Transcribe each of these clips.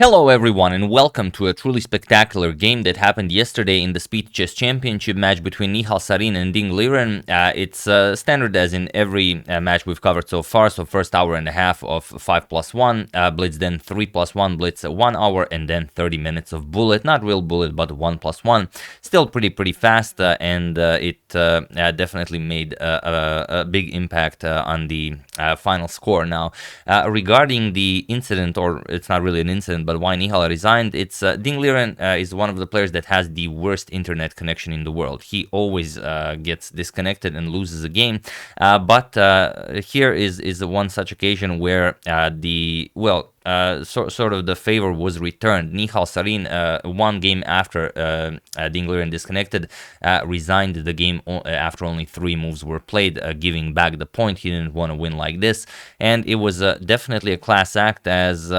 Hello everyone and welcome to a truly spectacular game that happened yesterday in the Speed Chess Championship match between Nihal, Sarin and Liren. It's standard as in every match we've covered so far, so first hour and a half of 5+1 blitz, then 3+1 blitz, 1 hour and then 30 minutes of bullet, not real bullet but 1+1. Still pretty fast and it definitely made a big impact on the final score. Now regarding the incident, or it's not really an incident, but why Nihal resigned, it's Liren is one of the players that has the worst internet connection in the world. He always gets disconnected and loses a game, but here is one such occasion where sort of the favor was returned. Nihal Sarin, one game after Liren disconnected, resigned the game after only 3 moves were played, giving back the point. He didn't want to win like this, and it was definitely a class act as,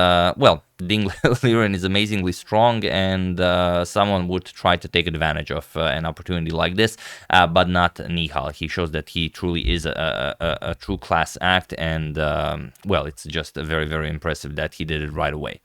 Liren is amazingly strong, and someone would try to take advantage of an opportunity like this, but not Nihal. He shows that he truly is a true class act, and it's just very impressive that he did it right away.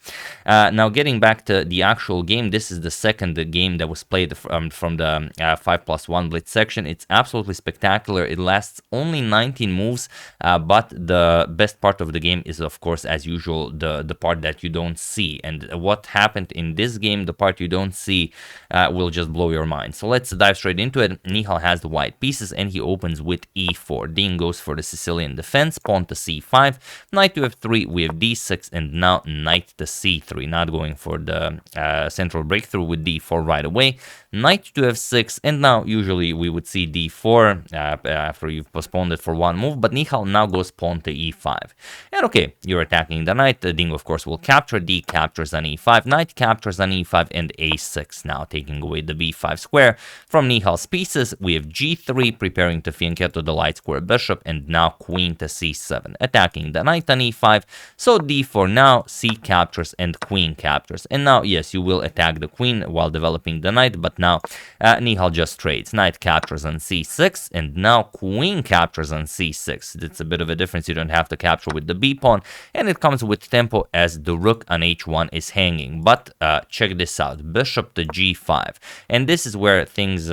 Now getting back to the actual game, this is the second game that was played from the 5+1 blitz section. It's absolutely spectacular. It lasts only 19 moves, but the best part of the game is, of course, as usual, the part that you don't see. And what happened in this game, the part you don't see, will just blow your mind. So let's dive straight into it. Nihal has the white pieces and he opens with e4. Ding goes for the Sicilian defense, pawn to c5, knight to f3, we have d6, and now knight to c3. Not going for the central breakthrough with d4 right away. Knight to f6, and now usually we would see d4 after you've postponed it for one move, but Nihal now goes pawn to e5. And okay, you're attacking the knight. The Ding, of course, will capture. D captures on e5, knight captures on e5, and a6, now taking away the b5 square from Nihal's pieces. We have g3, preparing to fianchetto the light square bishop, and now queen to c7, attacking the knight on e5. So d4 now, c captures and queen captures. And now, yes, you will attack the queen while developing the knight, but now Nihal just trades. Knight captures on c6, and now queen captures on c6. It's a bit of a difference. You don't have to capture with the b pawn, and it comes with tempo as the rook on h1 is hanging. But check this out, bishop to g5, and this is where things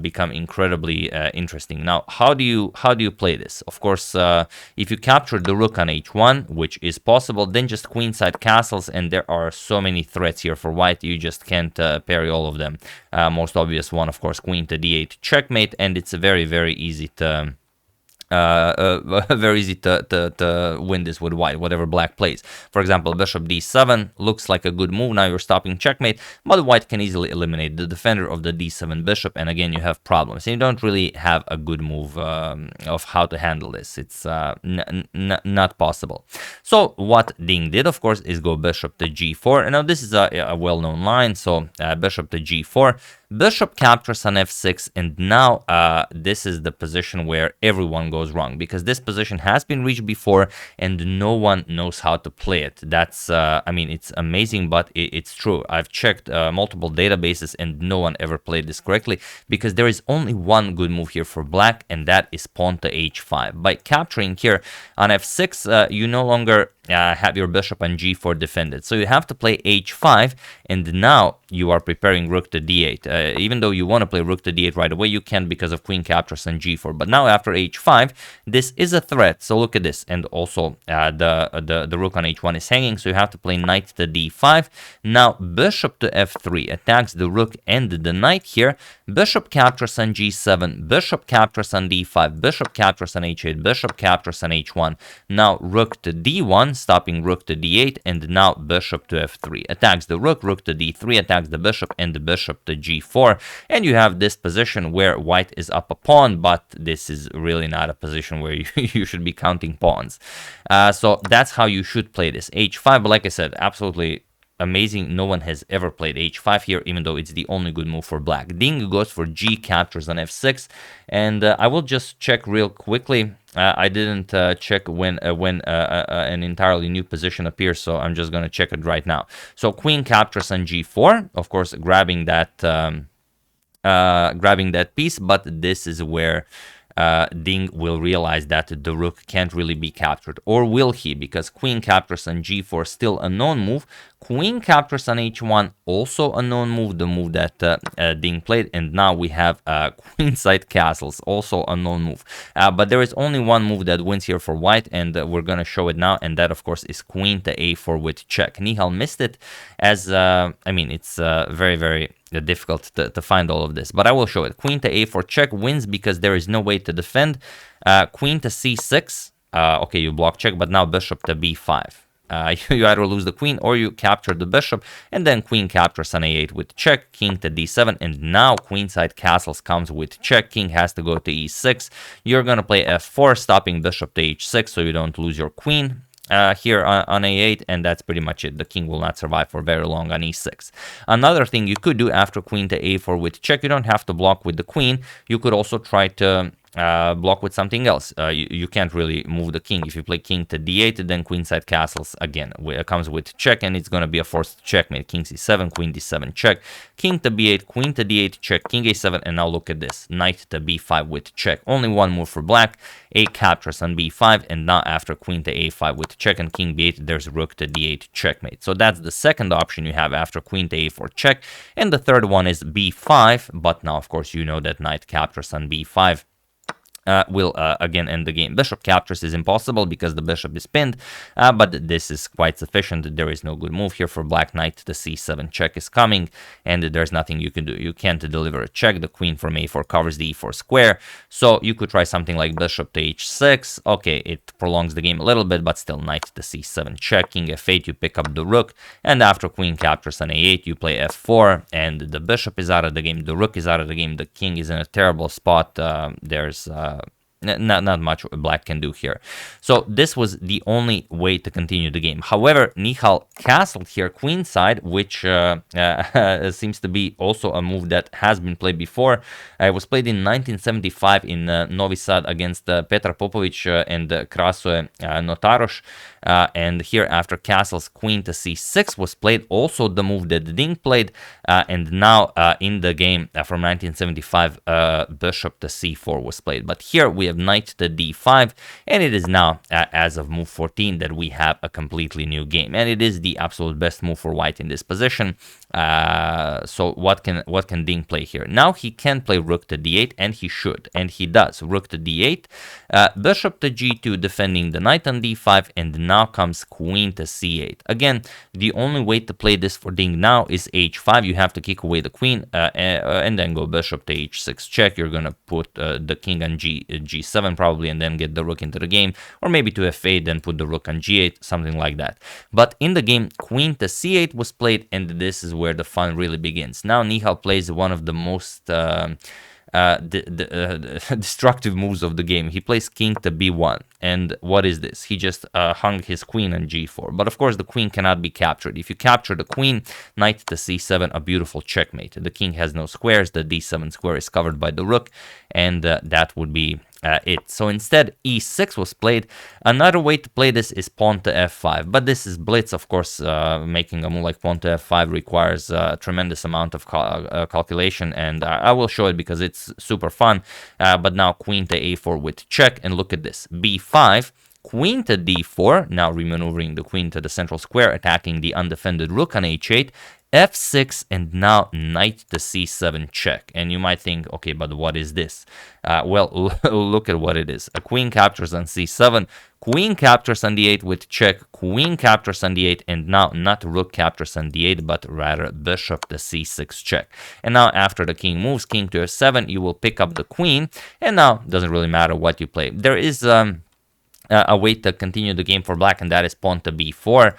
become incredibly interesting. Now, how do you play this? Of course, if you capture the rook on h1, which is possible, then just queenside castles, and there are so many threats here for white, you just can't parry all of them. Most obvious one, of course, queen to d8 checkmate, and it's very easy to win this with white, whatever black plays. For example, bishop d7 looks like a good move. Now you're stopping checkmate, but white can easily eliminate the defender of the d7 bishop, and again you have problems. And you don't really have a good move of how to handle this. It's not possible. So what Ding did, of course, is go bishop to g4. And now this is a well-known line, so bishop to g4. Bishop captures on f6, and now this is the position where everyone goes wrong, because this position has been reached before and no one knows how to play it. That's, I mean, it's amazing, but it's true. I've checked multiple databases and no one ever played this correctly, because there is only one good move here for black, and that is pawn to h5. By capturing here on f6, you no longer have your bishop on g4 defended. So you have to play h5, and now you are preparing rook to d8. Even though you want to play rook to d8 right away, you can't because of queen captures on g4. But now after h5, this is a threat. So look at this. And also the rook on h1 is hanging, so you have to play knight to d5. Now bishop to f3 attacks the rook and the knight here. Bishop captures on g7, bishop captures on d5, bishop captures on h8, bishop captures on h1. Now rook to d1, stopping rook to d8, and now bishop to f3 attacks the rook, rook to d3 attacks the bishop, and the bishop to g4. And you have this position where white is up a pawn, but this is really not a position where you should be counting pawns. So that's how you should play this. h5, but like I said, absolutely amazing. No one has ever played h5 here, even though it's the only good move for black. Ding goes for g captures on f6, and I will just check real quickly. I didn't check when an entirely new position appears, so I'm just going to check it right now. So queen captures on g4, of course, grabbing that piece, but this is where Ding will realize that the rook can't really be captured. Or will he? Because queen captures on g4, still a known move. Queen captures on h1, also a known move, the move that Ding played, and now we have queenside castles, also a known move. But there is only one move that wins here for white, and we're gonna show it now, and that of course is queen to a4 with check. Nihal missed it, as I mean, it's very, very difficult to find all of this, but I will show it. Queen to a4 check wins because there is no way to defend. Queen to c6, okay, you block check, but now bishop to b5. You either lose the queen or you capture the bishop, and then queen captures on a8 with check, king to d7, and now queenside castles comes with check. King has to go to e6. You're gonna play f4, stopping bishop to h6 so you don't lose your queen. Here on a8, and that's pretty much it. The king will not survive for very long on e6. Another thing you could do after queen to a4 with check, you don't have to block with the queen. You could also try to block with something else. You can't really move the king. If you play king to d8, then queenside castles again comes with check, and it's going to be a forced checkmate. King c7, queen d7 check, king to b8, queen to d8 check, king a7, and now look at this, knight to b5 with check. Only one move for black, a captures on b5, and now after queen to a5 with check and king b8, there's rook to d8 checkmate. So that's the second option you have after queen to a4 check, and the third one is b5, but now of course you know that knight captures on b5 will again end the game. Bishop captures is impossible because the bishop is pinned, but this is quite sufficient. There is no good move here for black. Knight to c7 check is coming, and there's nothing you can do. You can't deliver a check. The queen from a4 covers the e4 square, so you could try something like bishop to h6. Okay, it prolongs the game a little bit, but still knight to c7 check, king f8, you pick up the rook, and after queen captures on a8, you play f4, and the bishop is out of the game, the rook is out of the game, the king is in a terrible spot. There's not much black can do here. So this was the only way to continue the game. However, Nihal castled here queenside, which seems to be also a move that has been played before. It was played in 1975 in Novi Sad against Petar Popovic and Krasoe Notaroš. And here after castles, queen to c6 was played, also the move that Ding played, and now in the game from 1975, bishop to c4 was played. But here we have knight to d5, and it is now as of move 14 that we have a completely new game, and it is the absolute best move for white in this position. So what can Ding play here? Now he can play rook to d8, and he should, and he does. Rook to d8, bishop to g2, defending the knight on d5, and now comes queen to c8. Again, the only way to play this for Ding now is h5. You have to kick away the queen, and then go bishop to h6 check. You're gonna put the king on g7 probably, and then get the rook into the game, or maybe to f8, then put the rook on g8, something like that. But in the game, queen to c8 was played, and this is where the fun really begins. Now Nihal plays one of the most destructive moves of the game. He plays king to b1, and what is this? He just hung his queen on g4, but of course the queen cannot be captured. If you capture the queen, knight to c7, a beautiful checkmate. The king has no squares, the d7 square is covered by the rook, and that would be it. So instead, e6 was played. Another way to play this is pawn to f5, but this is blitz, of course. Making a move like pawn to f5 requires a tremendous amount of calculation, and I will show it because it's super fun. But now queen to a4 with check, and look at this, b5, queen to d4, now remaneuvering the queen to the central square, attacking the undefended rook on h8, f6, and now knight to c7 check. And you might think, okay, but what is this? Well, look at what it is. A queen captures on c7, queen captures on d8 with check, queen captures on d8, and now not rook captures on d8, but rather bishop to c6 check. And now after the king moves, king to f7, you will pick up the queen, and now doesn't really matter what you play. There is a way to continue the game for black, and that is pawn to b4,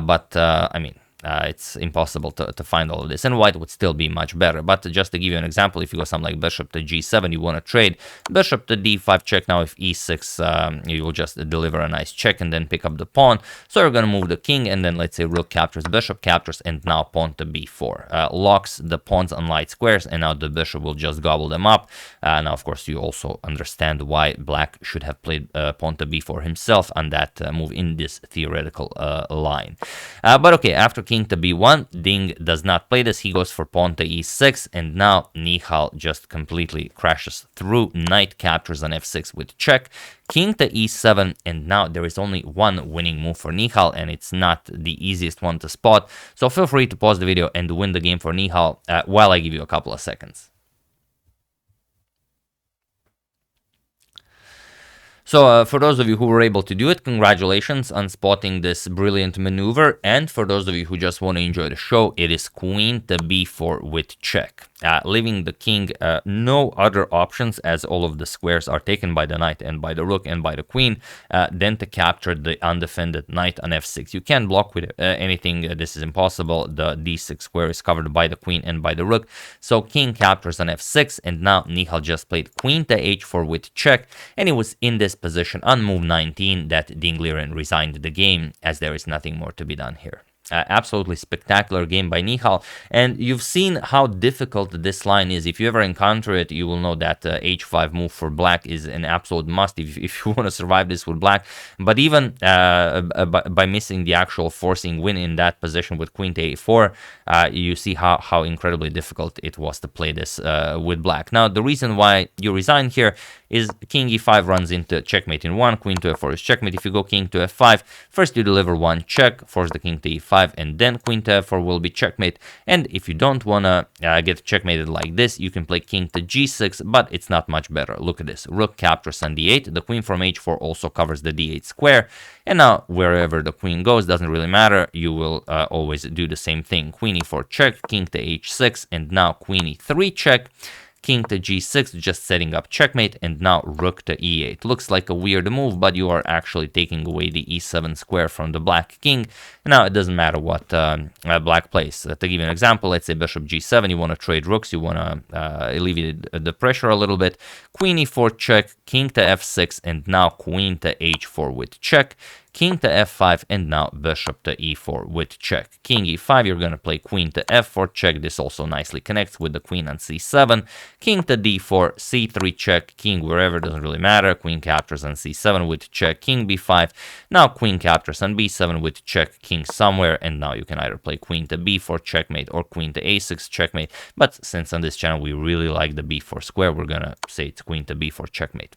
but I mean, it's impossible to find all of this, and white would still be much better. But just to give you an example, if you go something like bishop to g7, you want to trade bishop to d5 check. Now if e6, you will just deliver a nice check and then pick up the pawn. So you're going to move the king, and then let's say rook captures, bishop captures, and now pawn to b4 locks the pawns on light squares, and now the bishop will just gobble them up. Now of course you also understand why black should have played pawn to b4 himself on that move in this theoretical line. But okay, after king to b1. Ding does not play this. He goes for pawn to e6, and now Nihal just completely crashes through. Knight captures on f6 with check. King to e7, and now there is only one winning move for Nihal, and it's not the easiest one to spot. So feel free to pause the video and win the game for Nihal while I give you a couple of seconds. So for those of you who were able to do it, congratulations on spotting this brilliant maneuver. And for those of you who just want to enjoy the show, it is queen to b4 with check. Leaving the king no other options, as all of the squares are taken by the knight and by the rook and by the queen, than to capture the undefended knight on f6. You can't block with anything. This is impossible. The d6 square is covered by the queen and by the rook. So king captures on f6, and now Nihal just played queen to h4 with check, and it was in this position on move 19 that Liren resigned the game, as there is nothing more to be done here. Absolutely spectacular game by Nihal, and you've seen how difficult this line is. If you ever encounter it, you will know that h5 move for black is an absolute must if you want to survive this with black. But even by missing the actual forcing win in that position with queen to a4, you see how incredibly difficult it was to play this with black. Now, the reason why you resign here is king e5 runs into checkmate in 1, queen to f4 is checkmate. If you go king to f5, first you deliver one check, force the king to e5, and then queen to f4 will be checkmate. And if you don't want to get checkmated like this, you can play king to g6, but it's not much better. Look at this. Rook captures on d8. The queen from h4 also covers the d8 square. And now, wherever the queen goes, doesn't really matter. You will always do the same thing. Queen e4 check, king to h6, and now queen e3 check. King to g6, just setting up checkmate, and now rook to e8. Looks like a weird move, but you are actually taking away the e7 square from the black king. Now, it doesn't matter what black plays. To give you an example, let's say bishop g7, you want to trade rooks, you want to alleviate the pressure a little bit. Queen e4 check, king to f6, and now queen to h4 with check. King to f5, and now bishop to e4 with check. King e5, you're going to play queen to f4 check. This also nicely connects with the queen on c7. King to d4, c3 check. King wherever, doesn't really matter. Queen captures on c7 with check. King b5. Now queen captures on b7 with check. King somewhere, and now you can either play queen to b4 checkmate or queen to a6 checkmate. But since on this channel we really like the b4 square, we're going to say it's queen to b4 checkmate.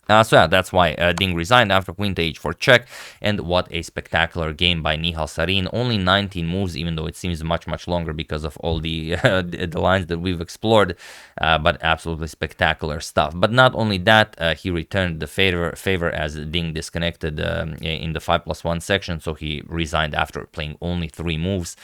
So yeah, that's why Ding resigned after queen to h4 check, and what a spectacular game by Nihal Sarin. Only 19 moves, even though it seems much longer because of all the the lines that we've explored, but absolutely spectacular stuff. But not only that, he returned the favor as Ding disconnected in the 5+1 section, so he resigned after playing only 3 moves,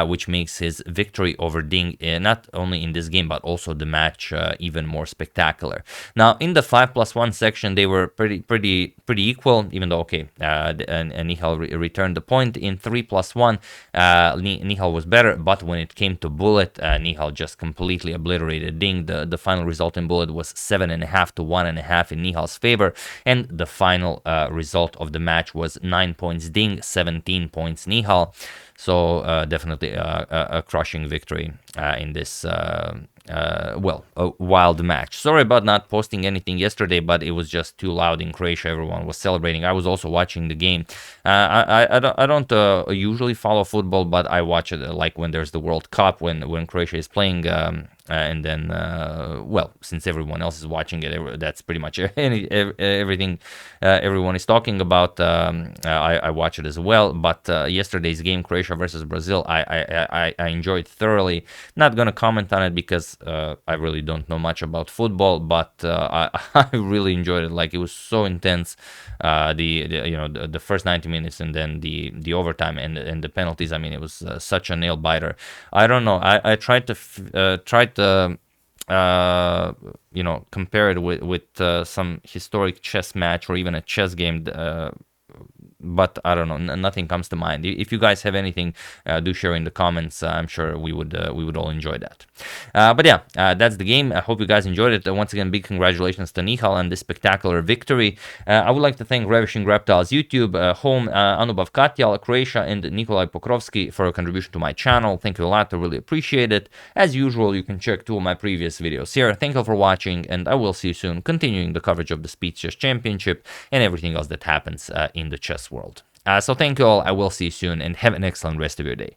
which makes his victory over Ding not only in this game but also the match even more spectacular. Now, in the 5+1 section, they were pretty equal, even though Nihal returned the point. In 3+1, Nihal was better, but when it came to bullet, Nihal just completely obliterated Ding. The final result in bullet was 7.5 to 1.5 in Nihal's favor, and the final result of the match was 9 points Ding, 17 points Nihal. So definitely a crushing victory in this a wild match. Sorry about not posting anything yesterday, but it was just too loud in Croatia. Everyone was celebrating. I was also watching the game. I don't usually follow football, but I watch it like when there's the World Cup, when Croatia is playing. And then, since everyone else is watching it, that's pretty much everything everyone is talking about. I watch it as well. But yesterday's game, Croatia versus Brazil, I enjoyed thoroughly. Not gonna comment on it because I really don't know much about football, but I really enjoyed it. Like, it was so intense. The first 90 minutes, and then the overtime and the penalties. I mean, it was such a nail biter. I don't know. I tried to compare it with some historic chess match or even a chess game, but I don't know, nothing comes to mind. If you guys have anything, do share in the comments. I'm sure we would all enjoy that. But yeah, that's the game. I hope you guys enjoyed it. Once again, big congratulations to Nihal on this spectacular victory. I would like to thank Ravishing Reptiles YouTube, Home, Anubav Katyal, Croatia, and Nikolai Pokrovsky for a contribution to my channel. Thank you a lot. I really appreciate it. As usual, you can check 2 of my previous videos here. Thank you for watching, and I will see you soon, continuing the coverage of the Speed Chess Championship and everything else that happens in the chess world. So thank you all. I will see you soon and have an excellent rest of your day.